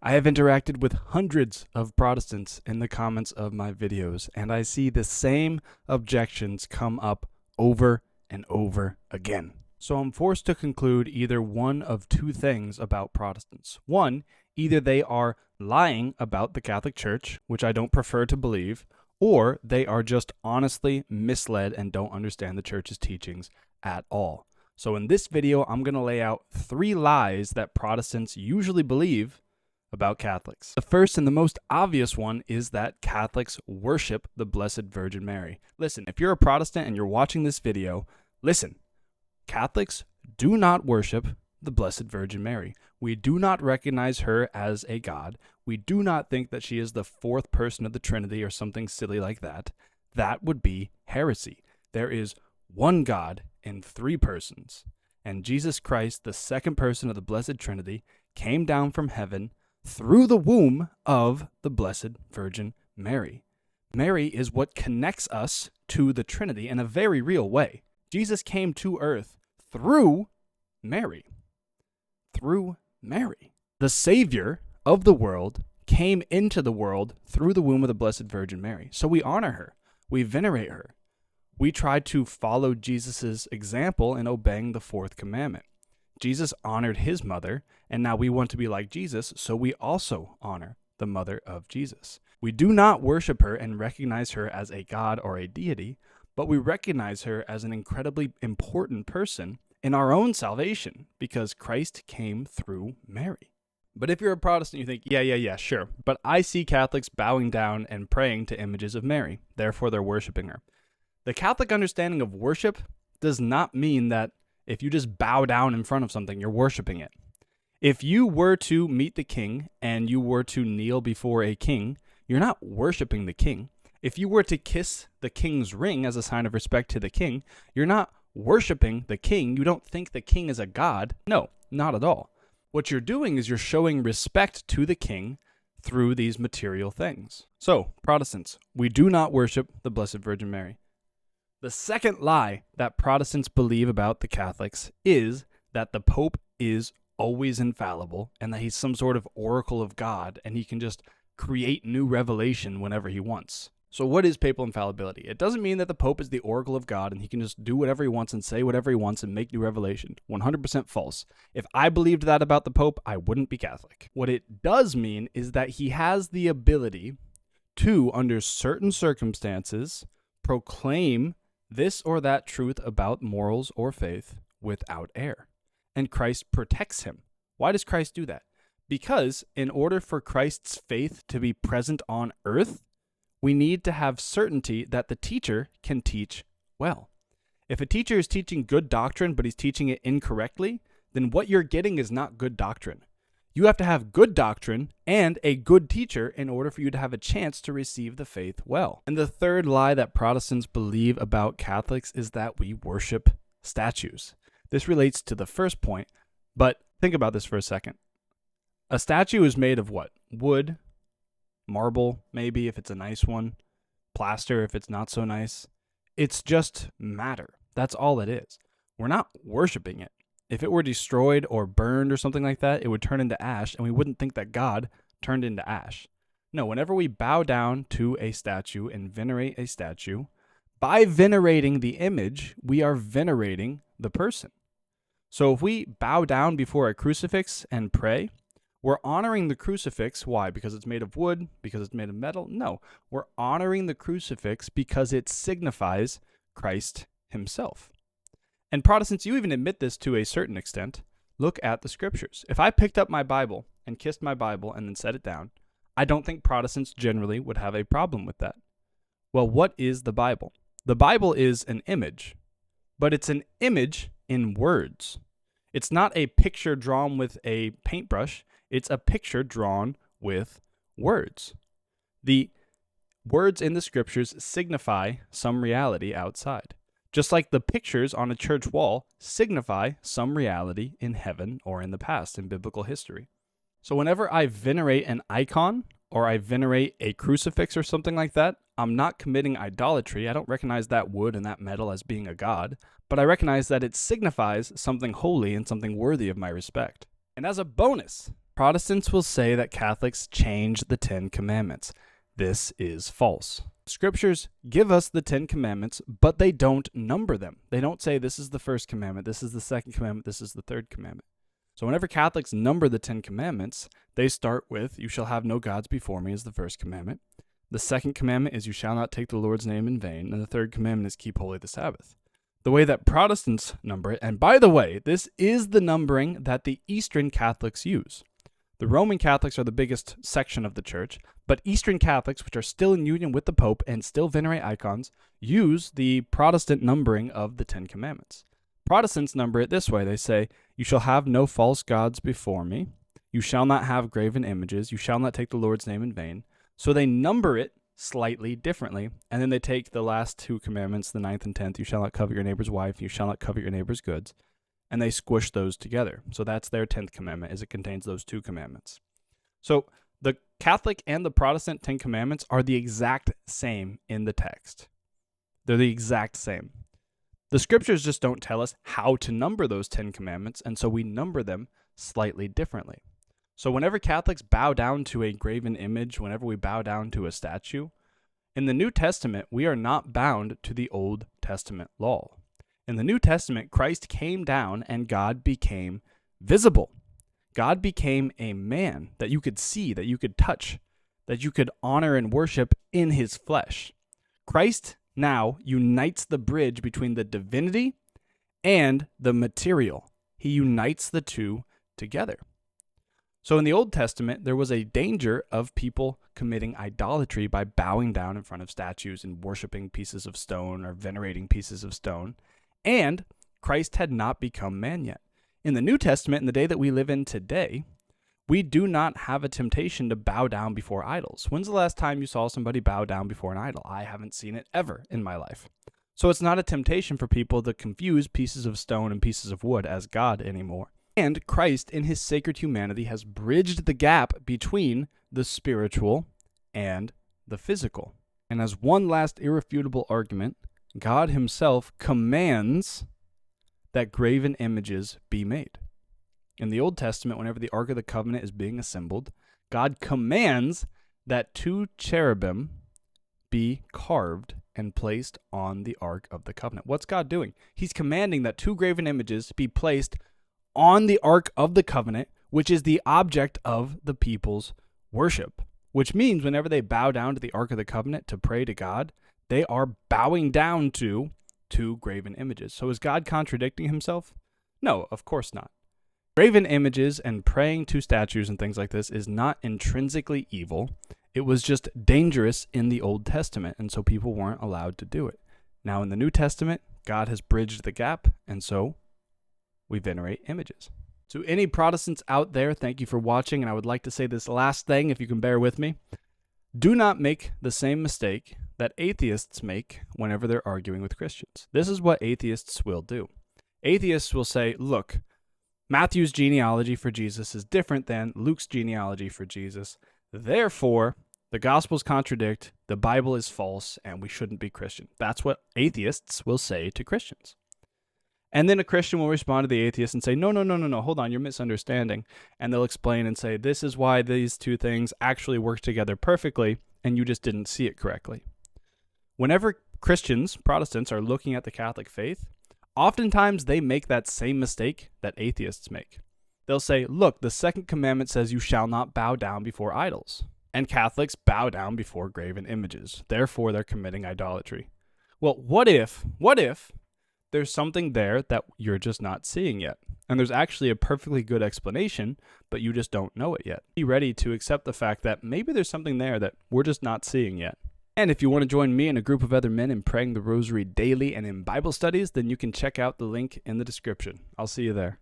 I have interacted with hundreds of Protestants in the comments of my videos, and I see the same objections come up over and over again. So I'm forced to conclude either one of two things about Protestants. One, either they are lying about the Catholic Church, which I don't prefer to believe, or they are just honestly misled and don't understand the Church's teachings at all. So in this video, I'm going to lay out 3 lies that Protestants usually believe about Catholics. The first and the most obvious one is that Catholics worship the Blessed Virgin Mary. Listen, if you're a Protestant and you're watching this video, listen. Catholics do not worship the Blessed Virgin Mary. We do not recognize her as a god. We do not think that she is the 4th person of the Trinity or something silly like that. That would be heresy. There is one God in 3 persons, and Jesus Christ, the 2nd person of the Blessed Trinity, came down from heaven through the womb of the Blessed Virgin Mary. Mary is what connects us to the Trinity in a very real way. Jesus came to earth through Mary. Through Mary. The Savior of the world came into the world through the womb of the Blessed Virgin Mary. So we honor her. We venerate her. We try to follow Jesus' example in obeying the 4th commandment. Jesus honored his mother, and now we want to be like Jesus, so we also honor the mother of Jesus. We do not worship her and recognize her as a god or a deity, but we recognize her as an incredibly important person in our own salvation because Christ came through Mary. But if you're a Protestant, you think, yeah, sure, but I see Catholics bowing down and praying to images of Mary, therefore they're worshiping her. The Catholic understanding of worship does not mean that if you just bow down in front of something, you're worshiping it. If you were to meet the king and you were to kneel before a king, you're not worshiping the king. If you were to kiss the king's ring as a sign of respect to the king, you're not worshiping the king. You don't think the king is a god. No, not at all. What you're doing is you're showing respect to the king through these material things. So, Protestants, we do not worship the Blessed Virgin Mary. The second lie that Protestants believe about the Catholics is that the Pope is always infallible and that he's some sort of oracle of God and he can just create new revelation whenever he wants. So what is papal infallibility? It doesn't mean that the Pope is the oracle of God and he can just do whatever he wants and say whatever he wants and make new revelation. 100% false. If I believed that about the Pope, I wouldn't be Catholic. What it does mean is that he has the ability to, under certain circumstances, proclaim this or that truth about morals or faith without error. And Christ protects him. Why does Christ do that? Because in order for Christ's faith to be present on earth, we need to have certainty that the teacher can teach well. If a teacher is teaching good doctrine, but he's teaching it incorrectly, then what you're getting is not good doctrine. You have to have good doctrine and a good teacher in order for you to have a chance to receive the faith well. And the third lie that Protestants believe about Catholics is that we worship statues. This relates to the first point, but think about this for a second. A statue is made of what? Wood, marble, maybe if it's a nice one, plaster if it's not so nice. It's just matter. That's all it is. We're not worshiping it. If it were destroyed or burned or something like that, it would turn into ash, and we wouldn't think that God turned into ash. No, whenever we bow down to a statue and venerate a statue, by venerating the image, we are venerating the person. So if we bow down before a crucifix and pray, we're honoring the crucifix. Why? Because it's made of wood? Because it's made of metal? No. We're honoring the crucifix because it signifies Christ himself. And Protestants, you even admit this to a certain extent. Look at the scriptures. If I picked up my Bible and kissed my Bible and then set it down, I don't think Protestants generally would have a problem with that. Well, what is the Bible? The Bible is an image, but it's an image in words. It's not a picture drawn with a paintbrush. It's a picture drawn with words. The words in the scriptures signify some reality outside. Just like the pictures on a church wall signify some reality in heaven or in the past in biblical history. So whenever I venerate an icon or I venerate a crucifix or something like that, I'm not committing idolatry. I don't recognize that wood and that metal as being a god, but I recognize that it signifies something holy and something worthy of my respect. And as a bonus, Protestants will say that Catholics changed the 10 Commandments. This is false. Scriptures give us the 10 Commandments, but they don't number them. They don't say this is the first commandment, this is the second commandment, this is the third commandment. So whenever Catholics number the 10 Commandments, they start with, you shall have no gods before me, is the first commandment. The second commandment is, you shall not take the Lord's name in vain. And the third commandment is, keep holy the Sabbath. The way that Protestants number it, and by the way, this is the numbering that the Eastern Catholics use. The Roman Catholics are the biggest section of the church, but Eastern Catholics, which are still in union with the Pope and still venerate icons, use the Protestant numbering of the 10 Commandments. Protestants number it this way. They say, you shall have no false gods before me. You shall not have graven images. You shall not take the Lord's name in vain. So they number it slightly differently, and then they take the last 2 commandments, the 9th and 10th, you shall not covet your neighbor's wife, you shall not covet your neighbor's goods, and they squish those together. So that's their 10th commandment, is it contains those 2 commandments. So the Catholic and the Protestant 10 commandments are the exact same in the text. They're the exact same. The scriptures just don't tell us how to number those 10 commandments, and so we number them slightly differently. So whenever Catholics bow down to a graven image, whenever we bow down to a statue, in the New Testament, we are not bound to the Old Testament law. In the New Testament, Christ came down and God became visible. God became a man that you could see, that you could touch, that you could honor and worship in his flesh. Christ now unites the bridge between the divinity and the material. He unites the two together. So in the Old Testament, there was a danger of people committing idolatry by bowing down in front of statues and worshiping pieces of stone or venerating pieces of stone. And Christ had not become man yet. In the New Testament, in the day that we live in today, we do not have a temptation to bow down before idols. When's the last time you saw somebody bow down before an idol? I haven't seen it ever in my life. So it's not a temptation for people to confuse pieces of stone and pieces of wood as God anymore. And Christ, in his sacred humanity, has bridged the gap between the spiritual and the physical. And as one last irrefutable argument, God himself commands that graven images be made. In the Old Testament, whenever the Ark of the Covenant is being assembled, God commands that 2 cherubim be carved and placed on the Ark of the Covenant. What's God doing? He's commanding that 2 graven images be placed on the Ark of the Covenant, which is the object of the people's worship. Which means whenever they bow down to the Ark of the Covenant to pray to God, they are bowing down to 2 graven images. So is God contradicting himself? No, of course not. Graven images and praying to statues and things like this is not intrinsically evil. It was just dangerous in the Old Testament, and so people weren't allowed to do it. Now in the New Testament, God has bridged the gap, and so we venerate images. To any Protestants out there, thank you for watching, and I would like to say this last thing, if you can bear with me. Do not make the same mistake that atheists make whenever they're arguing with Christians. This is what atheists will do. Atheists will say, look, Matthew's genealogy for Jesus is different than Luke's genealogy for Jesus. Therefore, the Gospels contradict, the Bible is false, and we shouldn't be Christian. That's what atheists will say to Christians. And then a Christian will respond to the atheist and say, no, hold on, you're misunderstanding. And they'll explain and say, this is why these 2 things actually work together perfectly, and you just didn't see it correctly. Whenever Christians, Protestants, are looking at the Catholic faith, oftentimes they make that same mistake that atheists make. They'll say, look, the 2nd commandment says you shall not bow down before idols. And Catholics bow down before graven images. Therefore, they're committing idolatry. Well, what if there's something there that you're just not seeing yet? And there's actually a perfectly good explanation, but you just don't know it yet. Be ready to accept the fact that maybe there's something there that we're just not seeing yet. And if you want to join me and a group of other men in praying the Rosary daily and in Bible studies, then you can check out the link in the description. I'll see you there.